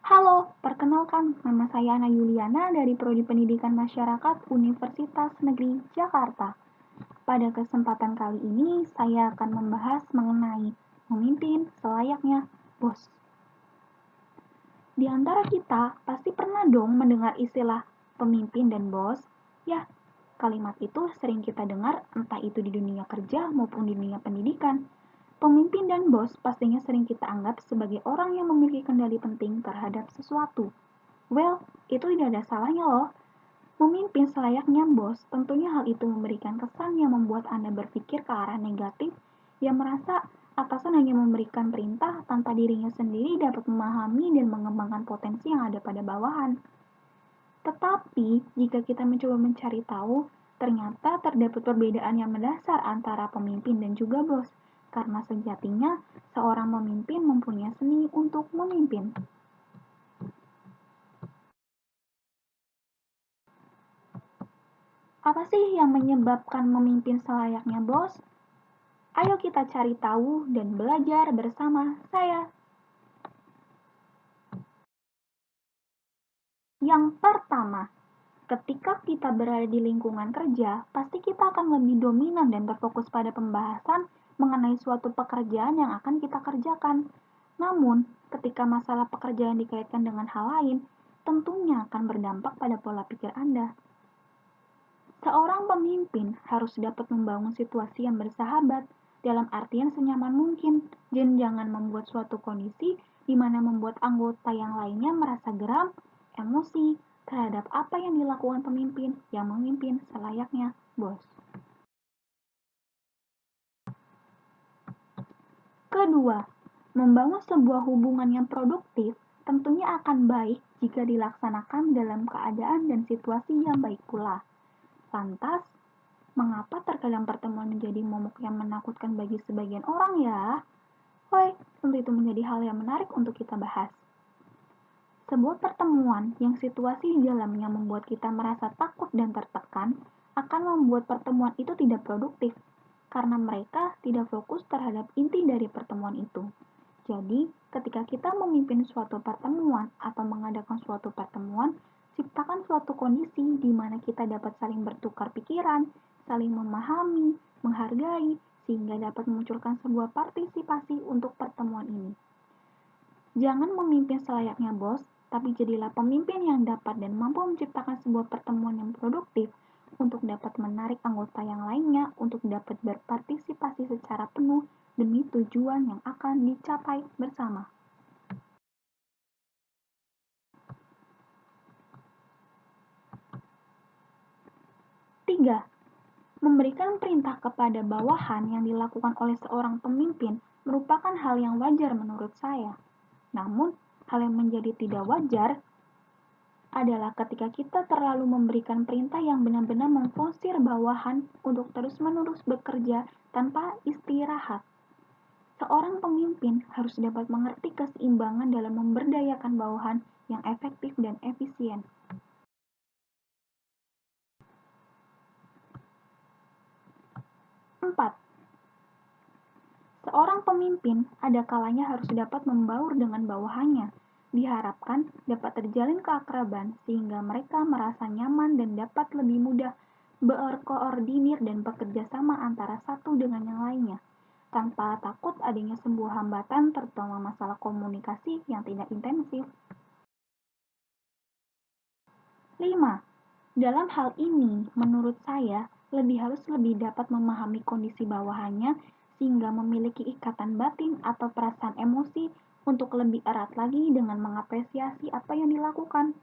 Halo, perkenalkan, nama saya Ana Yuliana dari Prodi Pendidikan Masyarakat Universitas Negeri Jakarta. Pada kesempatan kali ini, saya akan membahas mengenai memimpin selayaknya bos. Di antara kita, pasti pernah dong mendengar istilah pemimpin dan bos. Ya, kalimat itu sering kita dengar entah itu di dunia kerja maupun di dunia pendidikan. Pemimpin dan bos pastinya sering kita anggap sebagai orang yang memiliki kendali penting terhadap sesuatu. Well, itu tidak ada salahnya loh. Memimpin selayaknya bos, tentunya hal itu memberikan kesan yang membuat Anda berpikir ke arah negatif, yang merasa atasan hanya memberikan perintah tanpa dirinya sendiri dapat memahami dan mengembangkan potensi yang ada pada bawahan. Tetapi, jika kita mencoba mencari tahu, ternyata terdapat perbedaan yang mendasar antara pemimpin dan juga bos, karena sejatinya seorang pemimpin mempunyai seni untuk memimpin. Apa sih yang menyebabkan memimpin selayaknya bos? Ayo kita cari tahu dan belajar bersama saya. Yang pertama, ketika kita berada di lingkungan kerja, pasti kita akan lebih dominan dan terfokus pada pembahasan mengenai suatu pekerjaan yang akan kita kerjakan. Namun, ketika masalah pekerjaan dikaitkan dengan hal lain, tentunya akan berdampak pada pola pikir Anda. Seorang pemimpin harus dapat membangun situasi yang bersahabat, dalam artian senyaman mungkin, dan jangan membuat suatu kondisi di mana membuat anggota yang lainnya merasa geram, emosi, terhadap apa yang dilakukan pemimpin yang memimpin selayaknya bos. Kedua, membangun sebuah hubungan yang produktif tentunya akan baik jika dilaksanakan dalam keadaan dan situasi yang baik pula. Lantas, mengapa terkadang pertemuan menjadi momok yang menakutkan bagi sebagian orang ya? Woi, tentu itu menjadi hal yang menarik untuk kita bahas. Sebuah pertemuan yang situasi di dalamnya membuat kita merasa takut dan tertekan akan membuat pertemuan itu tidak produktif, karena mereka tidak fokus terhadap inti dari pertemuan itu. Jadi, ketika kita memimpin suatu pertemuan atau mengadakan suatu pertemuan, ciptakan suatu kondisi di mana kita dapat saling bertukar pikiran, saling memahami, menghargai, sehingga dapat memunculkan sebuah partisipasi untuk pertemuan ini. Jangan memimpin selayaknya bos, tapi jadilah pemimpin yang dapat dan mampu menciptakan sebuah pertemuan yang produktif untuk dapat menarik anggota yang lainnya untuk dapat berpartisipasi secara penuh demi tujuan yang akan dicapai bersama. Tiga, memberikan perintah kepada bawahan yang dilakukan oleh seorang pemimpin merupakan hal yang wajar menurut saya. Namun, hal yang menjadi tidak wajar adalah ketika kita terlalu memberikan perintah yang benar-benar memforsir bawahan untuk terus-menerus bekerja tanpa istirahat. Seorang pemimpin harus dapat mengerti keseimbangan dalam memberdayakan bawahan yang efektif dan efisien. 4. Seorang pemimpin ada kalanya harus dapat membaur dengan bawahannya. Diharapkan dapat terjalin keakraban sehingga mereka merasa nyaman dan dapat lebih mudah berkoordinir dan bekerja sama antara satu dengan yang lainnya, tanpa takut adanya sebuah hambatan terutama masalah komunikasi yang tidak intensif. 5. Dalam hal ini, menurut saya, harus lebih dapat memahami kondisi bawahannya sehingga memiliki ikatan batin atau perasaan emosi untuk lebih erat lagi dengan mengapresiasi apa yang dilakukan.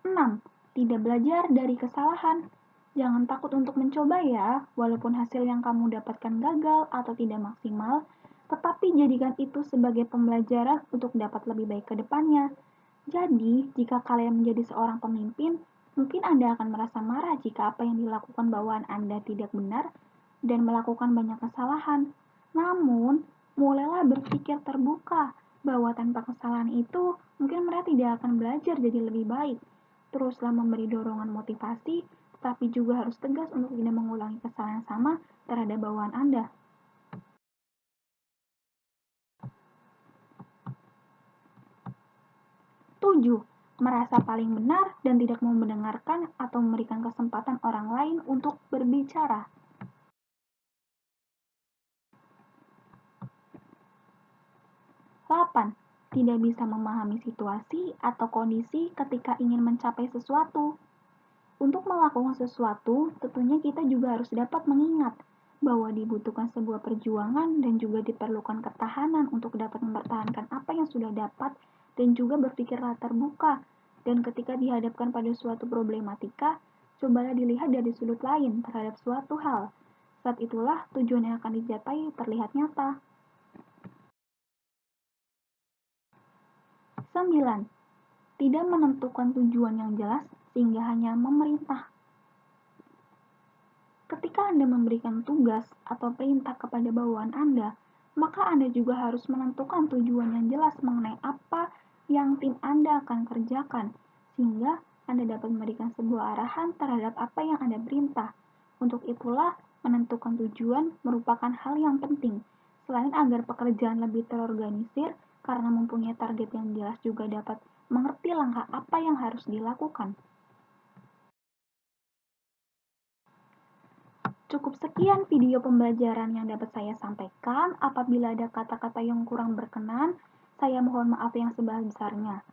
6. Tidak belajar dari kesalahan. Jangan takut untuk mencoba ya, walaupun hasil yang kamu dapatkan gagal atau tidak maksimal, tetapi jadikan itu sebagai pembelajaran untuk dapat lebih baik ke depannya. Jadi, jika kalian menjadi seorang pemimpin, mungkin Anda akan merasa marah jika apa yang dilakukan bawahan Anda tidak benar dan melakukan banyak kesalahan. Namun, mulailah berpikir terbuka bahwa tanpa kesalahan itu, mungkin mereka tidak akan belajar jadi lebih baik. Teruslah memberi dorongan motivasi, tapi juga harus tegas untuk tidak mengulangi kesalahan yang sama terhadap bawahan Anda. Tujuh, merasa paling benar dan tidak mau mendengarkan atau memberikan kesempatan orang lain untuk berbicara. 8. Tidak bisa memahami situasi atau kondisi ketika ingin mencapai sesuatu. Untuk melakukan sesuatu, tentunya kita juga harus dapat mengingat bahwa dibutuhkan sebuah perjuangan dan juga diperlukan ketahanan untuk dapat mempertahankan apa yang sudah dapat dan juga berpikirlah terbuka. Dan ketika dihadapkan pada suatu problematika, cobalah dilihat dari sudut lain terhadap suatu hal. Saat itulah tujuan yang akan dicapai terlihat nyata. 9. Tidak menentukan tujuan yang jelas sehingga hanya memerintah. Ketika Anda memberikan tugas atau perintah kepada bawahan Anda, maka Anda juga harus menentukan tujuan yang jelas mengenai apa yang tim Anda akan kerjakan, sehingga Anda dapat memberikan sebuah arahan terhadap apa yang Anda perintah. Untuk itulah, menentukan tujuan merupakan hal yang penting. Selain agar pekerjaan lebih terorganisir, karena mempunyai target yang jelas juga dapat mengerti langkah apa yang harus dilakukan. Cukup sekian video pembelajaran yang dapat saya sampaikan. Apabila ada kata-kata yang kurang berkenan, saya mohon maaf yang sebesar-besarnya.